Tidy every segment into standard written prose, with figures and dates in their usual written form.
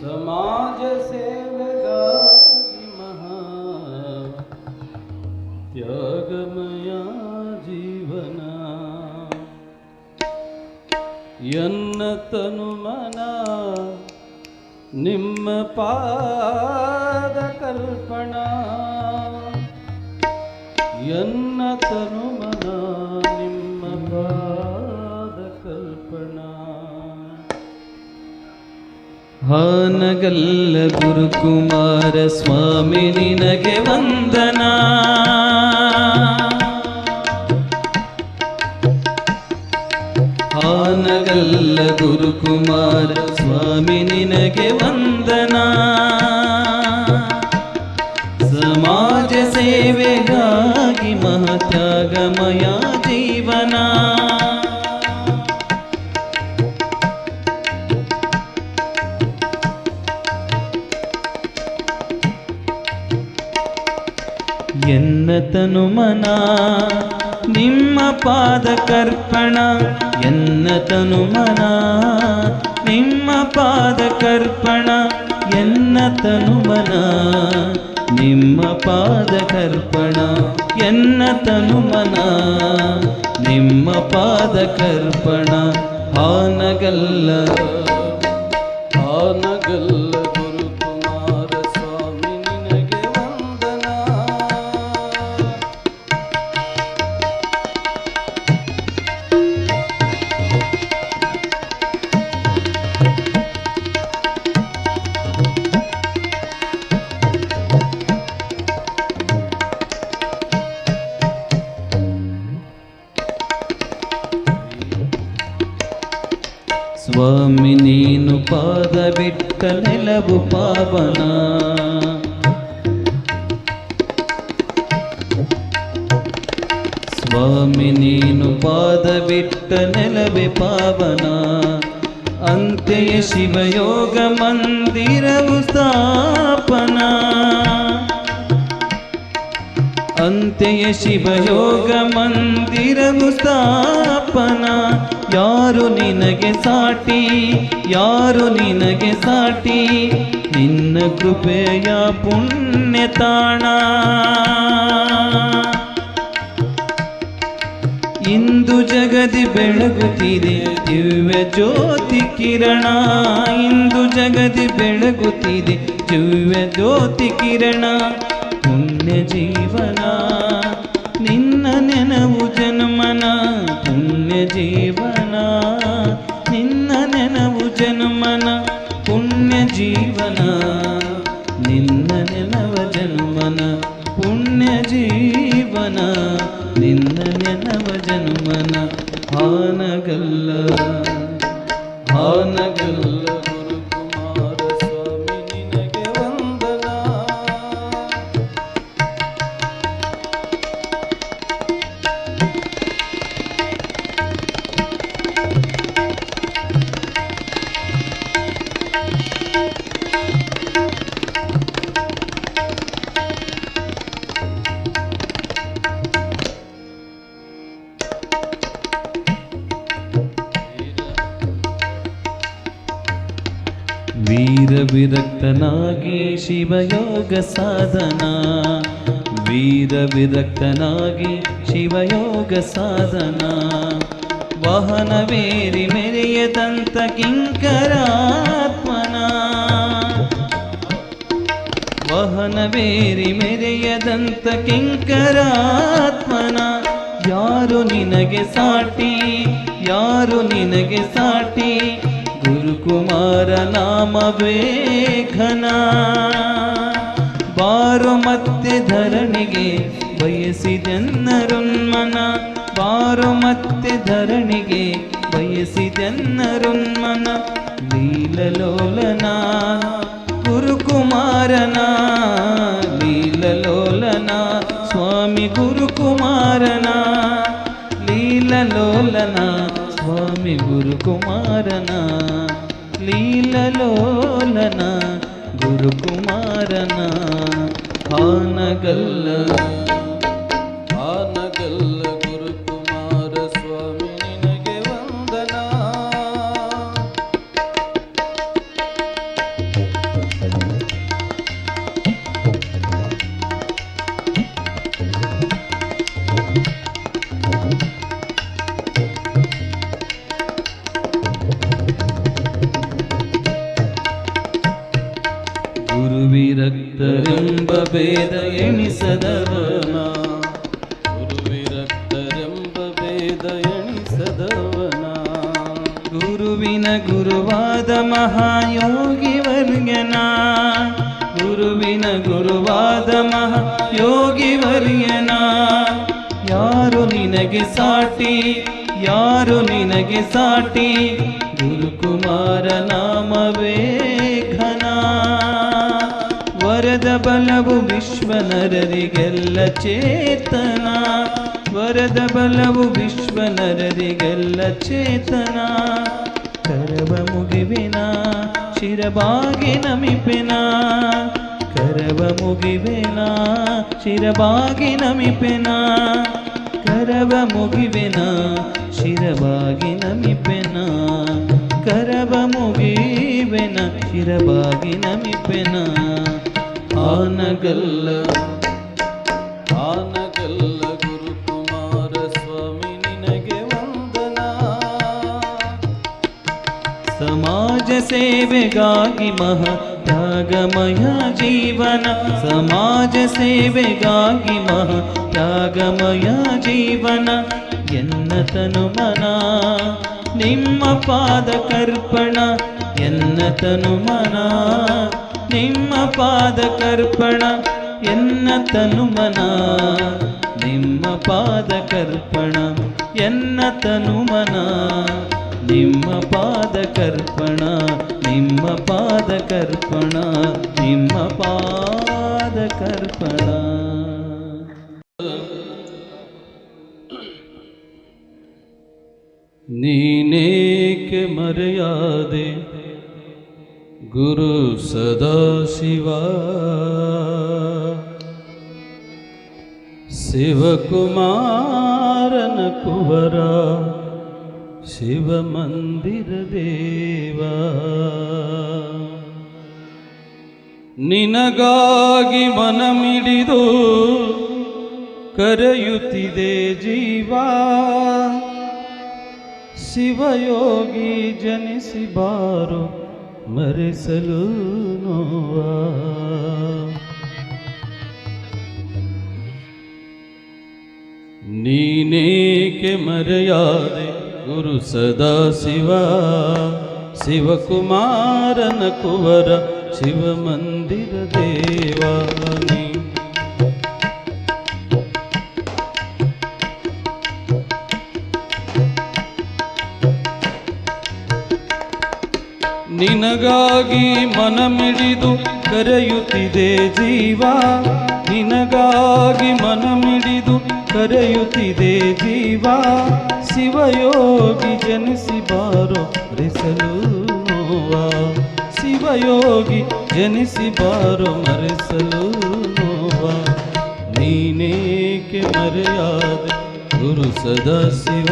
ಸಮಾಜ ಸೇವೆಗಾಗಿ ಮಹಾ ತ್ಯಾಗಮಯ ಜೀವನ ಎನ್ನ ತನುಮನ ನಿಮ್ಮ ಪಾದ ಕಲ್ಪನಾ ಎನ್ನ ತನುಮನ ನಿಮ್ಮ ಪಾದ ಕಲ್ಪನಾ ಹಾನಗಲ್ಲ ಗುರುಕುಮಾರ ಸ್ವಾಮಿ ನಿನಗೆ ವಂದನಾ ಹಾನಗಲ್ಲ ಗುರುಕುಮಾರ ಸ್ವಾಮಿ ನಿನಗೆ ವಂದನಾ ಸಮಾಜ ಸೇವೆಗಾಗಿ ಮಹತ್ಯಾಗಮಯ ಜೀವನ ಎನ್ನ ತನುಮನ ನಿಮ್ಮ ಪಾದ ಕರ್ಪಣ ಎನ್ನ ತನುಮನ ನಿಮ್ಮ ಪಾದ ಕರ್ಪಣ ಎನ್ನ ತನುಮನ ನಿಮ್ಮ ಪಾದ ಕರ್ಪಣ ಎನ್ನ ತನುಮನ ನಿಮ್ಮ ಪಾದ ಕರ್ಪಣ ಹಾನಗಲ್ಲ ಹಾನಗಲ್ಲ ಗುರುಕುಮಾರ ಸ್ವಾಮಿ ನಿನಗೆ ವಂದನಾ ಸ್ವಾಮಿ ನೀನು ಪಾದ ಬಿಟ್ಟ ನೆಲವು ಪಾವನ ಸ್ವಾಮಿ ನೀನು ಪಾದ ಬಿಟ್ಟ ನೆಲವೇ ಪಾವನ ಅಂತೆಯೇ ಶಿವಯೋಗ ಮಂದಿರವು ಸ್ಥಾಪನಾ ಅಂತೆಯೇ ಶಿವಯೋಗ ಮಂದಿರವು ಸ್ಥಾಪನಾ ಯಾರು ನಿನಗೆ ಸಾಟಿ ಯಾರು ನಿನಗೆ ಸಾಟಿ ನಿನ್ನ ಕೃಪೆಯ ಪುಣ್ಯ ತಾಣ ಇಂದು ಜಗದಿ ಬೆಳಗುತ್ತಿದೆ ದಿವ್ಯ ಜ್ಯೋತಿ ಕಿರಣ ಇಂದು ಜಗದಿ ಬೆಳಗುತ್ತಿದೆ ದಿವ್ಯ ಜ್ಯೋತಿ ಕಿರಣ ಪುಣ್ಯ ಜೀವನ ನಿನ್ನ ನೆನವು ಜನ್ಮನ ಪುಣ್ಯ ಜೀವನ ನಿನ್ನ ನೆನವು ಜನ್ಮನ ಪುಣ್ಯ ಜೀವನ ನಿನ್ನ ನೆನವ ಜನ್ಮನ ಪುಣ್ಯ ಜೀವನ ನಿನ್ನ ನೆನವ ಜನ್ಮನ ಹಾನಗಲ್ಲ ಹಾನಗಲ್ಲ ಗುರುಕುಮಾರ ಸ್ವಾಮಿ ನಿನಗೆ ವಂದನಾ ವೀರ ವಿರಕ್ತನಾಗಿ ಶಿವಯೋಗ ಸಾಧನ ವೀರ ವಿರಕ್ತನಾಗಿ ಶಿವಯೋಗ ಸಾಧನ ವಾಹನವೇರಿ ಮೆರೆಯದಂತ ಕಿಂಕರಾತ್ಮನ ವಾಹನವೇರಿ ಮೆರೆಯದಂತ ಕಿಂಕರಾತ್ಮನ ಯಾರು ನಿನಗೆ ಸಾಟಿ ಯಾರು ನಿನಗೆ ಸಾಟಿ ಗುರುಕುಮಾರ ನಾಮವೇ ಘನ ಬಾರು ಮತ್ತೆ ಧರಣಿಗೆ ಬಯಸಿದೆನ್ನರುನ್ಮನ ಬಾರು ಮತ್ತೆ ಧರಣಿಗೆ ಬಯಸಿದೆನ್ನರುನ್ಮನ ಲೀಲಲೋಲನ ಗುರುಕುಮಾರನ ಲೀಲಲೋಲನ ಸ್ವಾಮಿ ಗುರುಕುಮಾರನ ಲೀಲಲೋಲನ ಸ್ವಾಮಿ ಗುರುಕುಮಾರನ ಲೀಲಲೋಲನ ಗುರುಕುಮಾರನ ಹಾನಗಲ್ಲ ಹಾನಗಲ್ಲ ಗುರುಕುಮಾರ ಸ್ವಾಮಿ ನಿನಗೆ ವಂದನಾ ಭೇದ ಎಣಿಸದವನ ಗುರುವಿರಕ್ತರೆಂಬ ಭೇದ ಎಣಿಸದವನ ಗುರುವಿನ ಗುರುವಾದ ಮಹಾಯೋಗಿ ವರ್ಯನ ಗುರುವಿನ ಗುರುವಾದ ಮಹಾಯೋಗಿ ವರ್ಯನ ಯಾರು ನಿನಗೆ ಸಾಟಿ ಯಾರು ನಿನಗೆ ಸಾಟಿ ಗುರುಕುಮಾರ ನಾಮವೇ ಘನ ವರದ ಬಲವು ವಿಶ್ವನರರಿಗೆಲ್ಲ ಚೇತನ ವರದ ಬಲವು ವಿಶ್ವನರರಿಗೆಲ್ಲ ಚೇತನ ಕರವ ಮುಗಿವೆನ ಶಿರಬಾಗಿ ನಮಿಪೆನ ಕರವ ಮುಗಿವೆನ ಶಿರಬಾಗಿ ನಮಿಪೆನ ಕರವ ಮುಗಿವೆನ ಶಿರಬಾಗಿ ನಮಿಪೆನ ಕರವ ಮುಗಿವೆನ ಶಿರಬಾಗಿ ನಮಿಪೆನ ಆನಗಲ್ಲ ಆನಗಲ್ಲ ಗುರುಕುಮಾರ ಸ್ವಾಮಿ ನಿನಗೆ ವಂದನ ಸಮಾಜ ಸೇವೆಗಾಗಿ ತ್ಯಾಗಮಯ ಜೀವನ ಸಮಾಜ ಸೇವೆಗಾಗಿ ತ್ಯಾಗಮಯ ಜೀವನ ಎನ್ನ ತನು ಮನ ನಿಮ್ಮ ಪಾದ ಕರ್ಪಣ ಎನ್ನ ತನು ಮನ ನಿಮ್ಮ ಪಾದ ಕರ್ಪಣ ಎನ್ನ ತನು ಮನ ನಿಮ್ಮ ಪಾದ ಕರ್ಪಣ ಎನ್ನ ತನು ಮನ ನಿಮ್ಮ ಪಾದ ಕರ್ಪಣ ನಿಮ್ಮ ಪಾದ ಕರ್ಪಣ ನಿಮ್ಮ ಪಾದ ಕರ್ಪಣ ನೀನೇಕೆ ಮರೆಯಾದೆ ಗುರು ಸದಾಶಿವ ಶಿವಕುಮಾರನ ಕುವರ ಶಿವ ಮಂದಿರ ದೇವ ನಿನಗಾಗಿ ಮನಮಿಡಿದು ಕರೆಯುತ್ತಿದೆ ಜೀವ ಶಿವಯೋಗಿ ಜನಿಸಿ ಬಾರೋ ಮರೆಸಲು ನೋವ ನೀನೇಕೆ ಮರೆಯಾದೆ ಗುರು ಸದಾಶಿವ ಶಿವಕುಮಾರನ ಕುವರ ಶಿವ ಮಂದಿರ ದೇವಾನಿ ನಿನಗಾಗಿ ಮನಮಿಡಿದು ಕರೆಯುತ್ತಿದೆ ಜೀವ ನಿನಗಾಗಿ ಮನಮಿಡಿದು ಕರೆಯುತ್ತಿದೆ ಜೀವ ಶಿವಯೋಗಿ ಜನಿಸಿ ಬಾರೋ ಮರೆಸಲು ನೋವ ಶಿವಯೋಗಿ ಜನಿಸಿ ಬಾರೋ ಮರೆಸಲು ನೋವ ನೀನೇಕೆ ಮರೆಯಾದೆ ಗುರು ಸದಾಶಿವ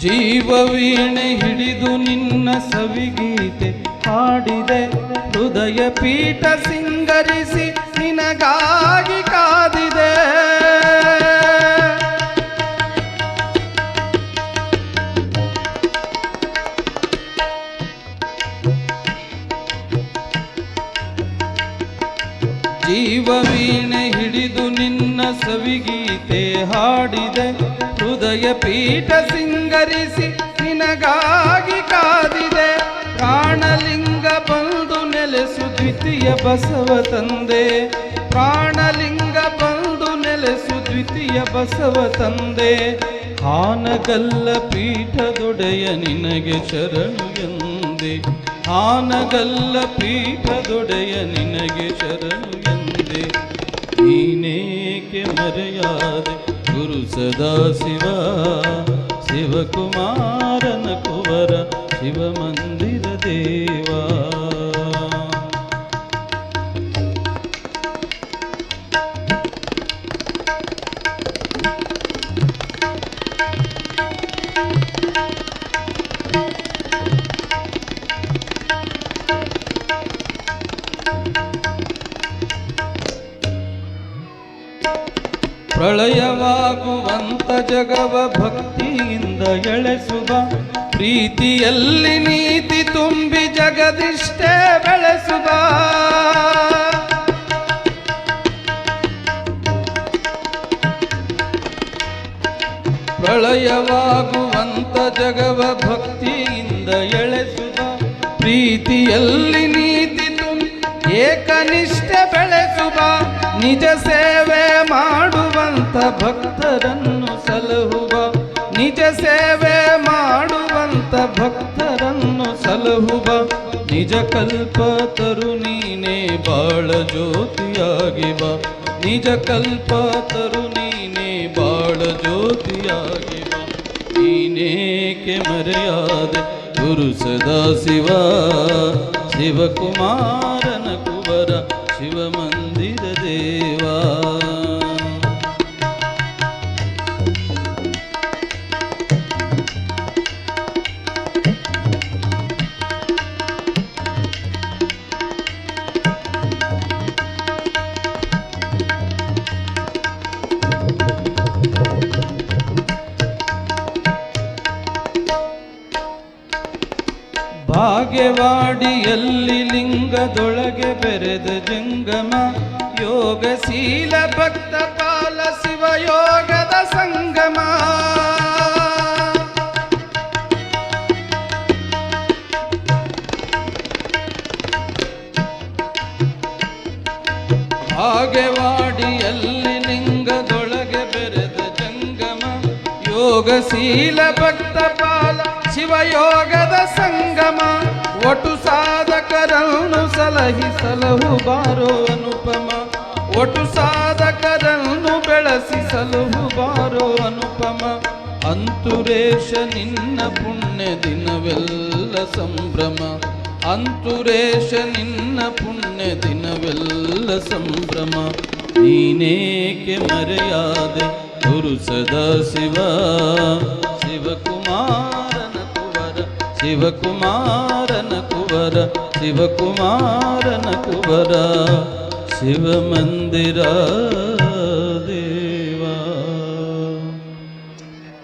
ಜೀವವೀಣೆ ಹಿಡಿದು ನಿನ್ನ ಸವಿಗೀತೆ ಹಾಡಿದೆ ಹೃದಯ ಪೀಠ ಸಿಂಗರಿಸಿ ನಿನಗಾಗಿ ಕಾದಿದೆ ಜೀವವೀಣೆ ಹಿಡಿದು ನಿನ್ನ ಸವಿಗೀತೆ ಹಾಡಿದೆ ಹೃದಯ ಪೀಠ ಸಿಂಗರಿಸಿ ನಿನಗಾಗಿ ಕಾದಿದೆ ಪ್ರಾಣಲಿಂಗ ಬಂದು ನೆಲೆಸು ದ್ವಿತೀಯ ಬಸವ ತಂದೆ ಪ್ರಾಣಲಿಂಗ ಬಂದು ನೆಲೆಸು ದ್ವಿತೀಯ ಬಸವ ತಂದೆ ಹಾನಗಲ್ಲ ಪೀಠದೊಡೆಯ ನಿನಗೆ ಶರಣು ಎಂದೆ ಹಾನಗಲ್ಲ ಪೀಠದೊಡೆಯ ನಿನಗೆ ಶರಣು ಎಂದೆ ನೀನೇಕೆ ಮರೆಯಾದೆ ಗುರು ಸದಾಶಿವ ಶಿವಕುಮಾರನ ಕುವರ ಶಿವ ಮಂದಿರ ದೇವ ಪ್ರಳಯವಾಗುವಂತ ಜಗವ ಭಕ್ತಿಯಿಂದ ಎಳೆಸುವ ಪ್ರೀತಿಯಲ್ಲಿ ನೀತಿ ತುಂಬಿ ಜಗದಿಷ್ಟೇ ಬೆಳೆಸುವ ಪ್ರಳಯವಾಗುವಂತ ಜಗವ ಭಕ್ತಿಯಿಂದ ಎಳೆಸುವ ಪ್ರೀತಿಯಲ್ಲಿ ನೀತಿ ತುಂಬಿ ಏಕನಿಷ್ಠೆ ಬೆಳೆಸುವ ನಿಜ ಸೇವೆ ಮಾಡುವಂತ ಭಕ್ತರನ್ನು ಸಲಹುವ ನಿಜ ಸೇವೆ ಮಾಡುವಂತ ಭಕ್ತರನ್ನು ಸಲಹುವ ನಿಜ ಕಲ್ಪ ತರುಣೀನೇ ಬಾಳ ಜ್ಯೋತಿಯಾಗಿ ಬಾ ನಿಜ ಕಲ್ಪ ತರುಣೀನೇ ಬಾಳ ಜ್ಯೋತಿಯಾಗಿ ಬಾ ನೀನೇಕೆ ಮರೆಯಾದೆ ಗುರು ಸದಾಶಿವ ಶಿವಕುಮಾರನ ಕುವರ ಶಿವಮಂದಿರ ದೇವಾ ಭಾಗ್ಯವಾಡಿಯಲ್ಲಿ ಲಿಂಗದೊಳಗೆ ಬೆರೆದ ಜಂಗಮ ಯೋಗಶೀಲ ಭಕ್ತ ಪಾಲ ಶಿವಯೋಗದ ಸಂಗಮ ಭಾಗ್ಯವಾಡಿಯಲ್ಲಿ ಲಿಂಗದೊಳಗೆ ಬೆರೆದ ಜಂಗಮ ಯೋಗಶೀಲ ಭಕ್ತ ಪಾಲ ಶಿವಯೋಗದ ಸಂಗಮ ಒಟು ಸಾಧಕರನ್ನು ಸಲಹಿ ಸಲಹು ಬಾರೋ ಅನುಪಮ ಒಟು ಸಾಧಕರನ್ನು ಬೆಳೆಸಿ ಸಲಹು ಬಾರೋ ಅನುಪಮ ಅಂತುರೇಶ ನಿನ್ನ ಪುಣ್ಯ ದಿನವೆಲ್ಲ ಸಂಭ್ರಮ ಅಂತುರೇಶ ನಿನ್ನ ಪುಣ್ಯ ದಿನವೆಲ್ಲ ಸಂಭ್ರಮ ನೀನೇಕೆ ಮರೆಯಾದೆ ಗುರು ಸದಾಶಿವ ಶಿವಕುಮಾರನ ಕುವರ ಶಿವಕುಮಾರನ ಕುವರ ಶಿವಕುಮಾರನ ಕುವರ ಶಿವಮಂದಿರ